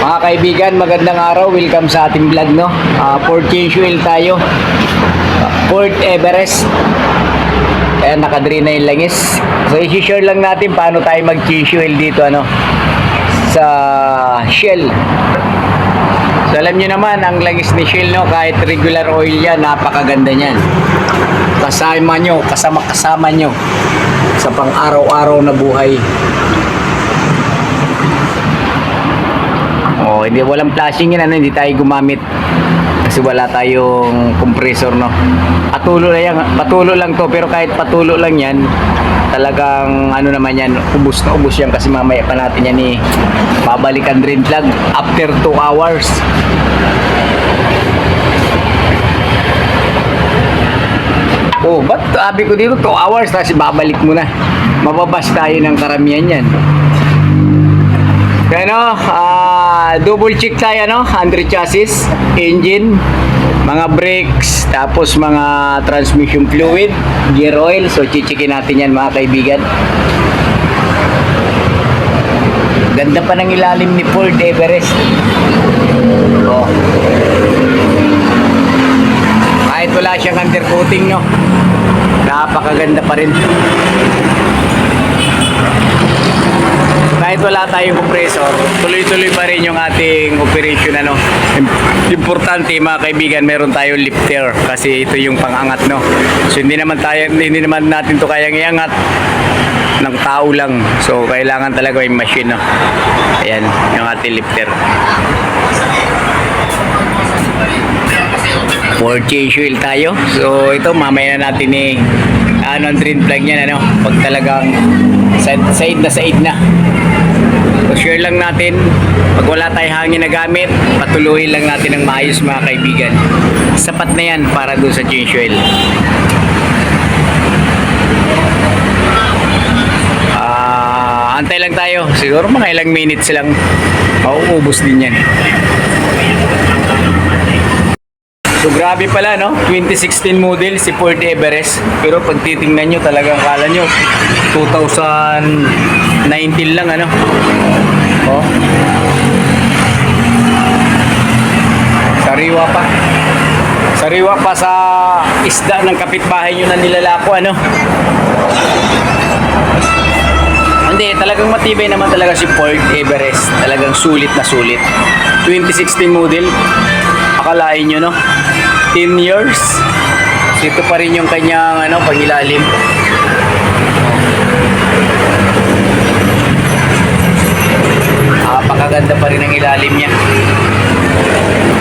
Mga kaibigan, magandang araw. Welcome sa ating vlog, no? Ford change oil tayo. Ford Everest. Ayan, nakadri na yung langis. So, i-share lang natin paano tayo mag-change oil dito, ano? Sa Shell. So, alam nyo naman, ang langis ni Shell, no? Kahit regular oil yan, napakaganda niyan. Kasama nyo, kasama nyo sa pang-araw-araw na buhay. Oh, hindi, walang flashing yan, ano, hindi tayo gumamit kasi wala tayong compressor, no. Patulo lang to, pero kahit patulo lang yan, talagang ano naman yan, ubos na ubos yan kasi mamaya pa natin yan babalikan drain plug after 2 hours. Oh, ba't sabi ko dito 2 hours kasi babalik mo na, mababas tayo ng karamihan yan. Kaya double check tayo, no? Under chassis, engine, mga brakes, tapos mga transmission fluid, gear oil. So chichikin natin yan, mga kaibigan. Ganda pa ng ilalim ni Ford Everest. Oh. Kahit wala siyang undercoating, no? Napakaganda pa rin. Kahit wala tayong compressor, tuloy-tuloy pa rin yung ating operation, ano. Importante, mga kaibigan, meron tayong lifter kasi ito yung pangangat, no. So hindi naman natin to kayang iangat ng tao lang. So kailangan talaga yung machine, no. Ayan, yung ating lifter. For change oil tayo. So ito, mamaya na natin ang drain plug niyan, ano, pag talagang side na. So share lang natin, pag wala tayong hangin na gamit, patuloy lang natin ng maayos, mga kaibigan. Sapat na yan para doon sa change oil. Antay lang tayo, siguro mga ilang minutes lang, mauubos din yan. So grabe pala, no? 2016 model si Ford Everest. Pero pag titingnan nyo, talagang kala nyo 2019 lang, ano? Oh. Sariwa pa sa isda ng kapitbahay nyo na nilalako, ano? Hindi, talagang matibay naman talaga si Ford Everest. Talagang sulit na sulit. 2016 model. Akalain nyo, no? 10 years. Ito pa rin yung kanyang pangilalim. Napakaganda pa rin ang ilalim niya.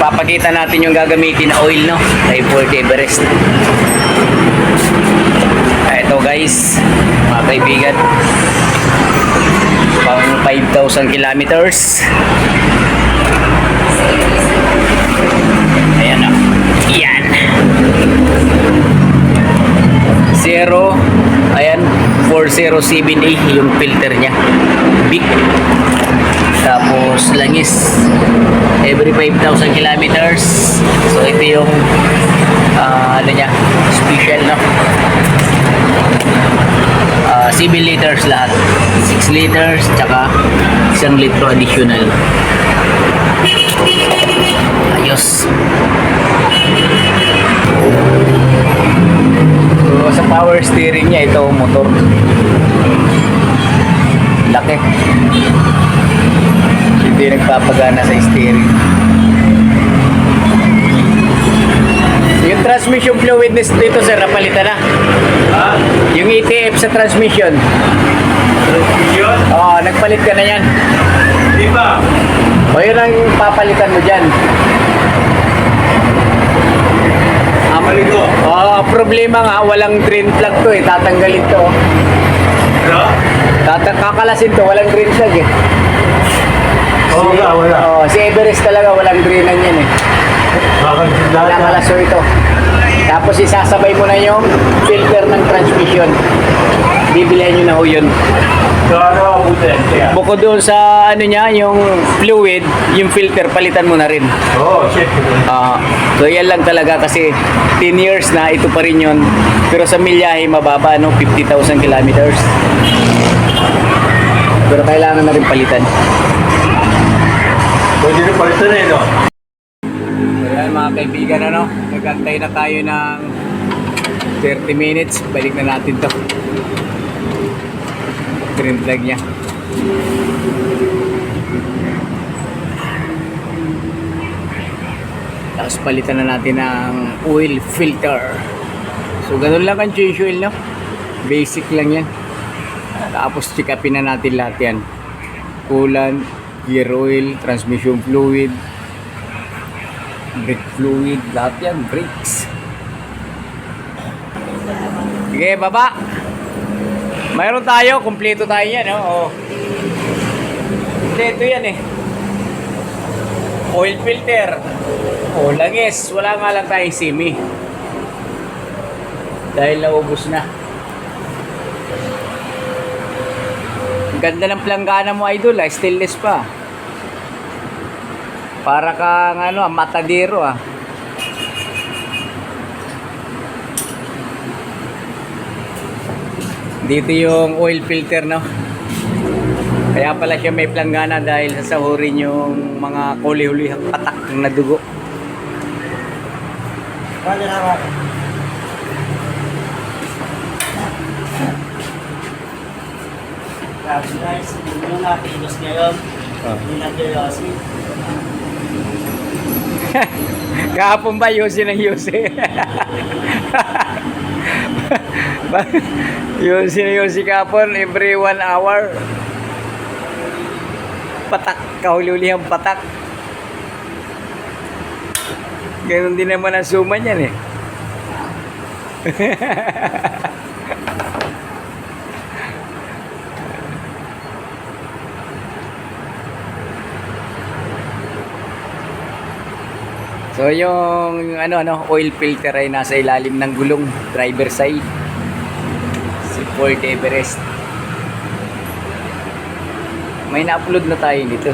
Papakita natin yung gagamitin na oil, no? Kay Ford Everest. Ito, guys, mga kaibigan, pang 5,000 kilometers. Ayan, o. Yan. Zero. Ayan. 407A yung filter niya. Big. Tapos langis. Every 5,000 kilometers. So ito yung niya, special, no? 7 liters lahat. 6 liters tsaka 1 litro additional. Ayos. So, sa power steering niya, ito motor. Laki. Hindi nagpapagana sa steering. Yung transmission fluid dito, sir, napalitan na. Ha? Yung ETF sa transmission. Transmission? Oo, nagpalit ka na yan. Di ba? O yun ang papalitan mo dyan. Palito? Oo, problema nga, walang drain plug to tatanggalin to. Ano? Kakalasin to, walang drain plug Oo, wala. Si Everest talaga, walang drainan yan Kakalaso ito. Tapos isasabay mo na yung filter ng transmission. Bibilihan nyo na ho yun. So ano, bukod doon sa niya, yung fluid, yung filter, palitan mo na rin. Oh, shit. So yan lang talaga kasi 10 years na, ito pa rin yun. Pero sa milyahe mababa, 50,000 kilometers. Pero kailangan na rin palitan. Pwede Pwede rin, no? So yan mga kaibigan, ano, nagantay na tayo ng 30 minutes. Balik na natin to. Trim plug niya. Tapos palitan na natin ng oil filter. So ganun lang ang change oil, no? Basic lang yan. Tapos check upin na natin lahat yan. Coolant, gear oil, transmission fluid, brake fluid, lahat yan, brakes. Sige, baba. Mayroon tayo, kumpleto tayo yan, no? Oh. Kumpleto yan eh. Oil filter. Oh, langis. Wala nga lang tayong simi. Dahil naubos na. Ang ganda ng planggana mo, idol, ah. Stainless pa. Para kang ano, matadero, ah. Dito yung oil filter, no? Kaya pala siya may planggana dahil sasahurin yung mga kuli-hulihang patak na dugo. Wala na ako. Grabe guys, hindi nyo nakilos ngayon. Hindi na curiosity. Kahapon ba yusin ng yusin? Yusin ng yusin kahapon every 1 hour. Patak, kahuli-hulihang patak. Ganun din naman ang suman yan eh. So yung oil filter ay nasa ilalim ng gulong, driver side. Si Ford Everest. May na-upload na tayo dito.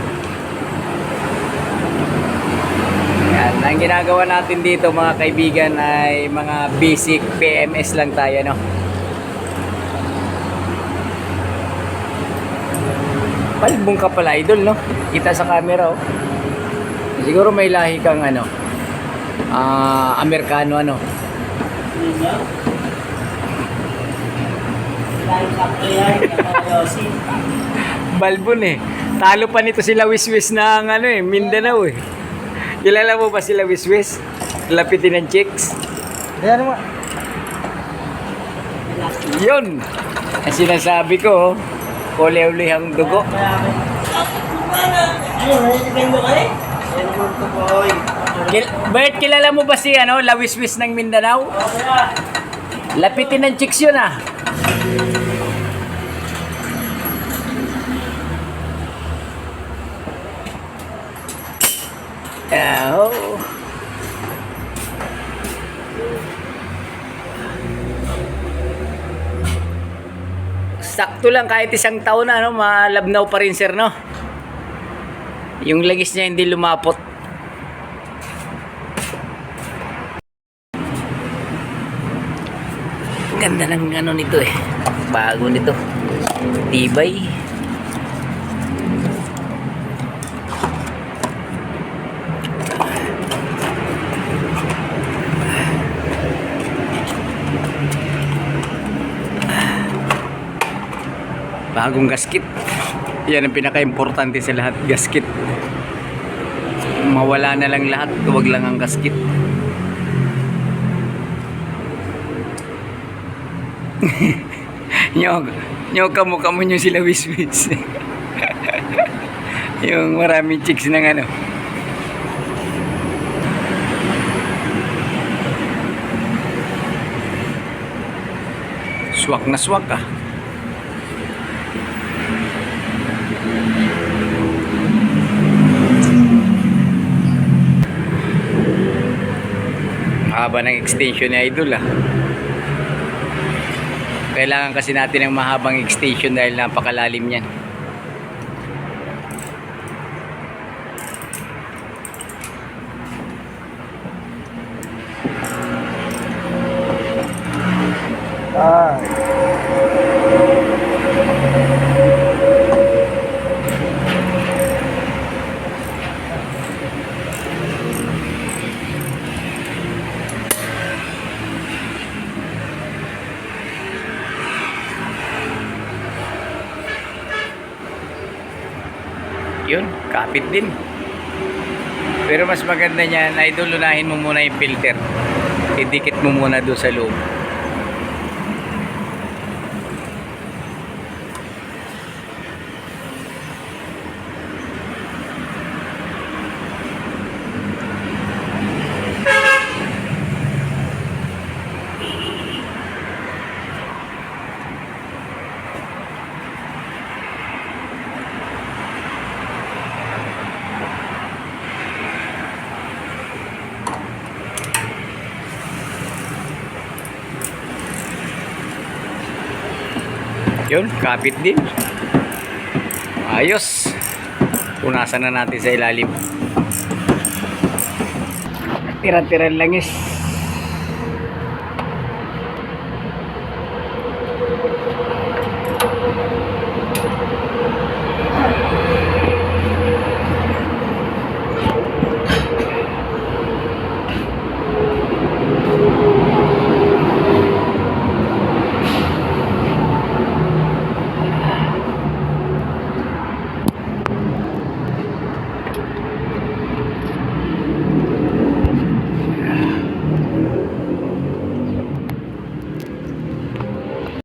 Yan, ang ginagawa natin dito mga kaibigan ay mga basic PMS lang tayo, no. Palbong ka pala, idol, no. Kita sa camera, oh. Siguro may lahi kang Amerikano, ano. Balbon eh. Talo pa nito sila Wiswis ng Mindanao eh. Kilala mo ba sila Wiswis? Lapitin ng chicks. Ayan mo. Yun. Ang sinasabi ko, kuli-ulihang dugo. Bert, kilala mo ba si La Wiswis ng Mindanao? Lapitin ng chicks yun ah. Oh. Sakto lang kahit isang taon na, no, malabnaw pa rin sir, no. Yung langis niya hindi lumapot. Ganda ng nito eh. Bago nito. Tibay. Bagong gasket. Yan ang pinaka-importante sa lahat, gasket. Mawala na lang lahat, huwag lang ang gasket. Nyog kamukha mo nyo sila Wiswis. Yung maraming chicks ng swak na swak ah. Haba ng extension ni Idol ah. Kailangan kasi natin ng mahabang extension dahil napakalalim niyan. Yun, kapit din. Pero mas maganda niyan, idol, unahin mo muna yung filter. Idikit mo muna doon sa loob. Yun, kapit din. Ayos. Punasan na natin sa ilalim. Tira-tira langis.